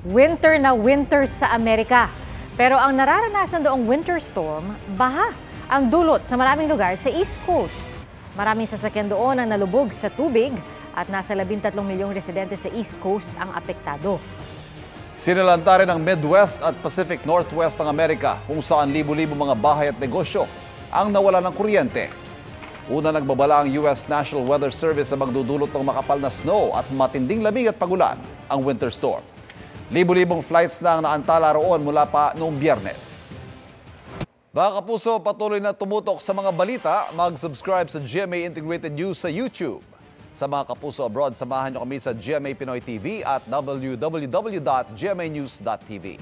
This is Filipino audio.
Winter na winter sa Amerika. Pero ang nararanasan doong winter storm, baha ang dulot sa maraming lugar sa East Coast. Maraming sasakyan doon ang nalubog sa tubig at nasa 13 milyong residente sa East Coast ang apektado. Sinalanta rin ang Midwest at Pacific Northwest ng Amerika kung saan libo-libo mga bahay at negosyo ang nawala ng kuryente. Una nagbabala ang US National Weather Service sa magdudulot ng makapal na snow at matinding lamig at pagulan ang winter storm. Libo-libong flights na ang naantala roon mula pa noong Biyernes. Mga kapuso, patuloy na tumutok sa mga balita. Mag-subscribe sa GMA Integrated News sa YouTube. Sa mga kapuso abroad, samahan niyo kami sa GMA Pinoy TV at www.gmanews.tv.